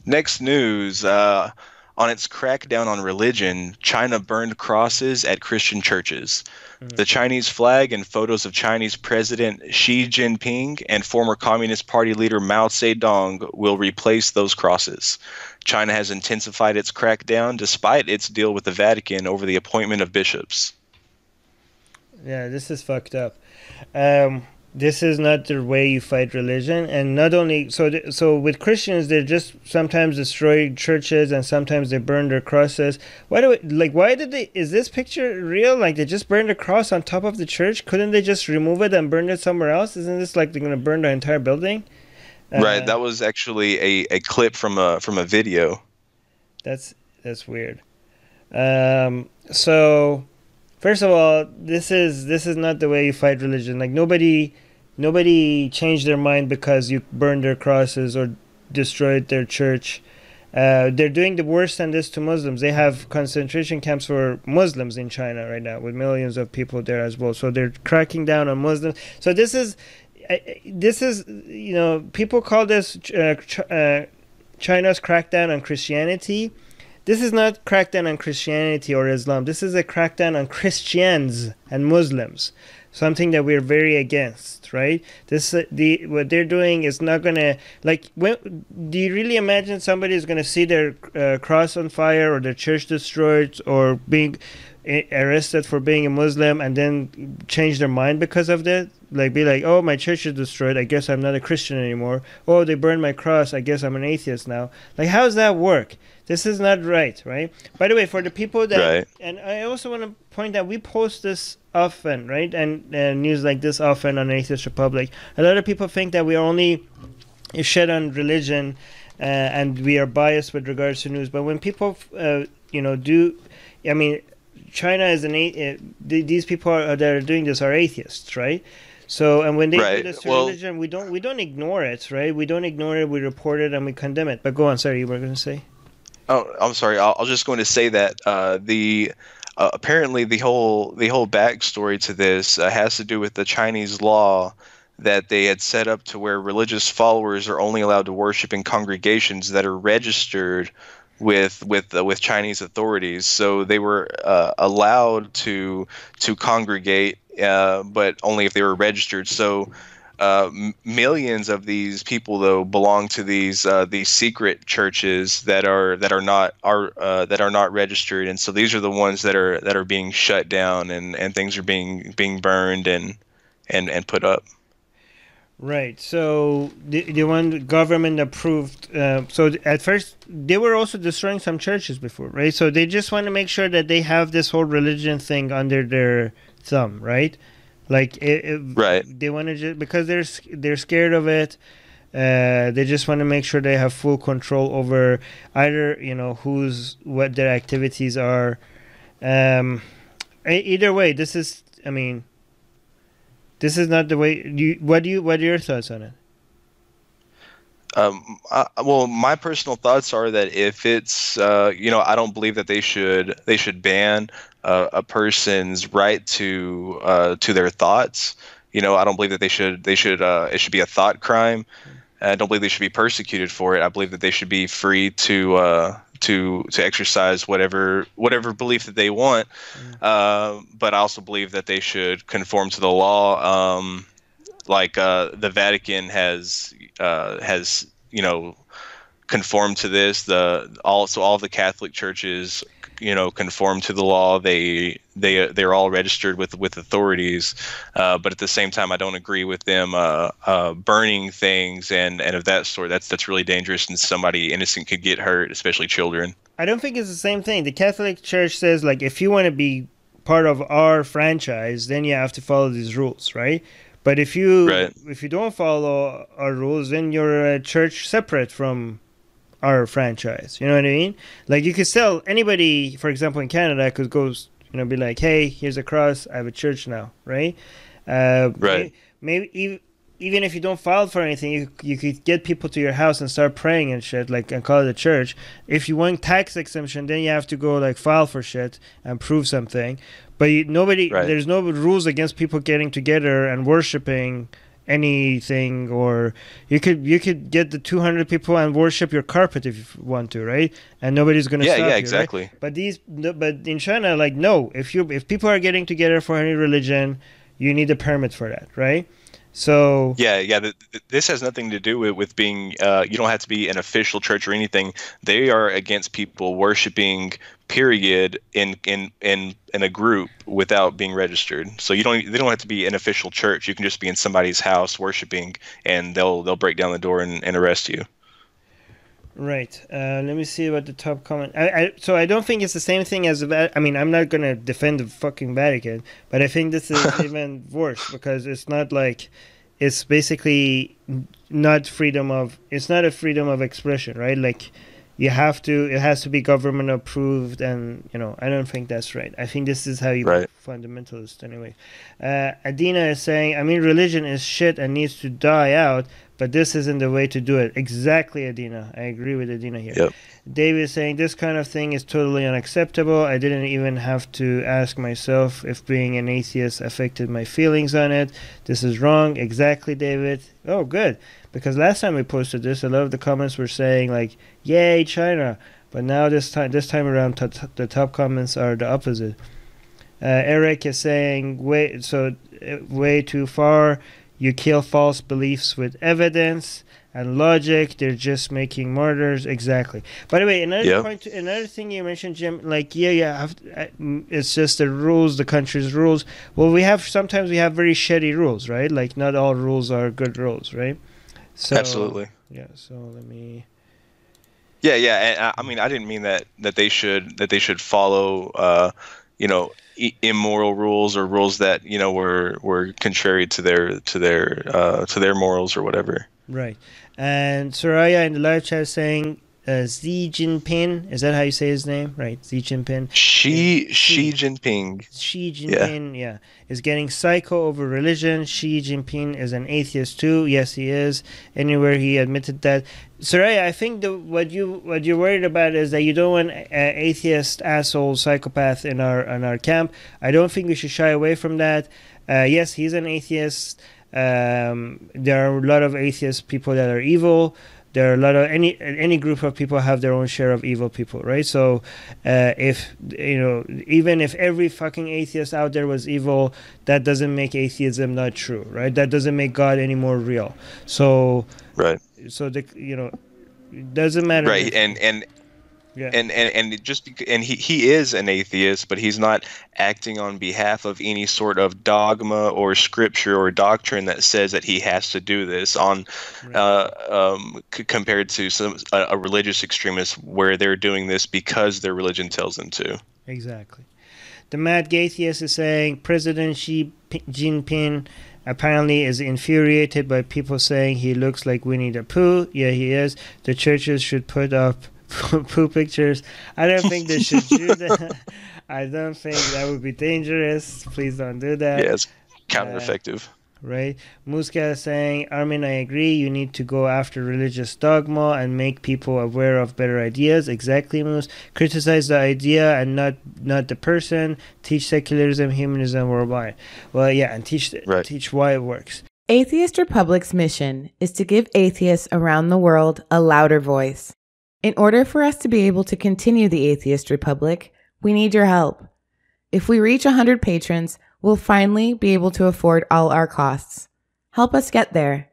Next news, on its crackdown on religion, China burned crosses at Christian churches. Mm. The Chinese flag and photos of Chinese President Xi Jinping and former Communist Party leader Mao Zedong will replace those crosses. China has intensified its crackdown despite its deal with the Vatican over the appointment of bishops. Yeah, this is fucked up. Um, this is not the way you fight religion, and not only so. So with Christians, they just sometimes destroy churches, and sometimes they burn their crosses. Why do it, like? Why did they? Is this picture real? Like they just burned a cross on top of the church? Couldn't they just remove it and burn it somewhere else? Isn't this like they're gonna burn the entire building? Right, Uh, that was actually a clip from a video. that's that's weird. So first of all, this is not the way you fight religion. Like nobody changed their mind because you burned their crosses or destroyed their church. They're doing the worse than this to Muslims. They have concentration camps for Muslims in China right now, with millions of people there as well. So they're cracking down on Muslims. So this is people call this China's crackdown on Christianity. This is not crackdown on Christianity or Islam. This is a crackdown on Christians and Muslims. Something that we're very against, right? What they're doing is not gonna like. Do you really imagine somebody is gonna see their cross on fire or their church destroyed or being arrested for being a Muslim and then change their mind because of that? Like be like, oh, my church is destroyed. I guess I'm not a Christian anymore. Oh, they burned my cross. I guess I'm an atheist now. Like, how does that work? This is not right, right? By the way, for the people that, Right. and I also want to point out, we post this often, right? And news like this often on Atheist Republic. A lot of people think that we are only shed on religion and we are biased with regards to news. But when people, do, I mean, China is these people that are doing this are atheists, right? So, and when they do Right. this to Well, religion, we don't ignore it, right? We don't ignore it. We report it and we condemn it. But go on, sorry, you were going to say. oh, I'm sorry. I was just going to say that the apparently the whole backstory to this has to do with the Chinese law that they had set up to where religious followers are only allowed to worship in congregations that are registered with Chinese authorities. So they were allowed to congregate, but only if they were registered. So millions of these people though belong to these secret churches that are not registered, and so these are the ones that are being shut down, and things are being burned and put up. Right. So the one government approved. So at first they were also destroying some churches before, right? So they just want to make sure that they have this whole religion thing under their thumb, right? Like Right. they want to just because they're scared of it. They just want to make sure they have full control over either what their activities are. Um, Either way, this is. I mean, this is not the way. What are your thoughts on it? Well, my personal thoughts are that if it's, I don't believe that they should ban a person's right to their thoughts. I don't believe that they should it should be a thought crime. I don't believe they should be persecuted for it. I believe that they should be free to exercise whatever belief that they want. But I also believe that they should conform to the law. Like the Vatican has conformed to this. All the Catholic churches conform to the law. They're all registered with authorities, but at the same time I don't agree with them burning things and of that sort. That's really dangerous, and somebody innocent could get hurt, especially children. I don't think it's the same thing. The Catholic Church says like if you want to be part of our franchise, then you have to follow these rules, right? But Right. if you don't follow our rules, then you're a church separate from our franchise. You know what I mean? Like you could sell anybody, for example, in Canada, could go, be like, hey, here's a cross. I have a church now, right? Right. Maybe even if you don't file for anything, you could get people to your house and start praying and shit, like and call it a church. If you want tax exemption, then you have to go like file for shit and prove something. But Right. there's no rules against people getting together and worshiping anything, or you could get the 200 people and worship your carpet if you want to, right? And nobody's gonna stop you, exactly. right? But in China, like, no, if people are getting together for any religion, you need a permit for that, right? So this has nothing to do with being. You don't have to be an official church or anything. They are against people worshiping, period, in a group without being registered. So they don't have to be an official church. You can just be in somebody's house worshiping, and they'll break down the door and arrest you. Right. Let me see what the top comment. So I don't think it's the same thing as I mean, I'm not gonna defend the fucking Vatican, but I think this is even worse, because it's not like, it's basically not freedom of. It's not a freedom of expression, right? Like, it has to be government approved, and I don't think that's right. I think this is how you be fundamentalist anyway. Adina is saying, I mean, religion is shit and needs to die out, but this isn't the way to do it. Exactly, Adina. I agree with Adina here. Yep. David is saying, this kind of thing is totally unacceptable. I didn't even have to ask myself if being an atheist affected my feelings on it. This is wrong. Exactly, David. Oh, good. Because last time we posted this, a lot of the comments were saying, like, yay, China. But now this time around, the top comments are the opposite. Eric is saying, way too far. You kill false beliefs with evidence and logic. They're just making martyrs. Exactly. By the way, another thing you mentioned, Jim, like, it's just the rules, the country's rules. Well, sometimes we have very shitty rules, right? Like, not all rules are good rules, right? So, absolutely. Yeah. So let me. Yeah. And I mean, I didn't mean that they should follow, immoral rules or rules that were contrary to their morals or whatever. Right. And Soraya in the live chat is saying, Xi Jinping, is that how you say his name? Right, Xi Jinping. Xi Jinping. Xi Jinping, is getting psycho over religion. Xi Jinping is an atheist too. Yes, he is. Anywhere he admitted that. Soraya, I think what you're worried about is that you don't want an atheist asshole psychopath in our camp. I don't think we should shy away from that. Yes, he's an atheist. There are a lot of atheist people that are evil. There are a lot of any group of people have their own share of evil people, right? So if even if every fucking atheist out there was evil, that doesn't make atheism not true, right? That doesn't make God any more real. So right. So it doesn't matter. Right, and he is an atheist, but he's not acting on behalf of any sort of dogma or scripture or doctrine that says that he has to do this compared to a religious extremist where they're doing this because their religion tells them to. Exactly. The Mad Gaytheist is saying President Xi Jinping apparently is infuriated by people saying he looks like Winnie the Pooh. Yeah, he is. The churches should put up poo pictures. I don't think they should do that. I don't think that would be dangerous. Please don't do that. Yeah, it's counter-effective. Right? Muska is saying, Armin, I agree. You need to go after religious dogma and make people aware of better ideas. Exactly, Moose. Criticize the idea and not the person. Teach secularism, humanism worldwide. Well, yeah, and teach why it works. Atheist Republic's mission is to give atheists around the world a louder voice. In order for us to be able to continue the Atheist Republic, we need your help. If we reach 100 patrons, we'll finally be able to afford all our costs. Help us get there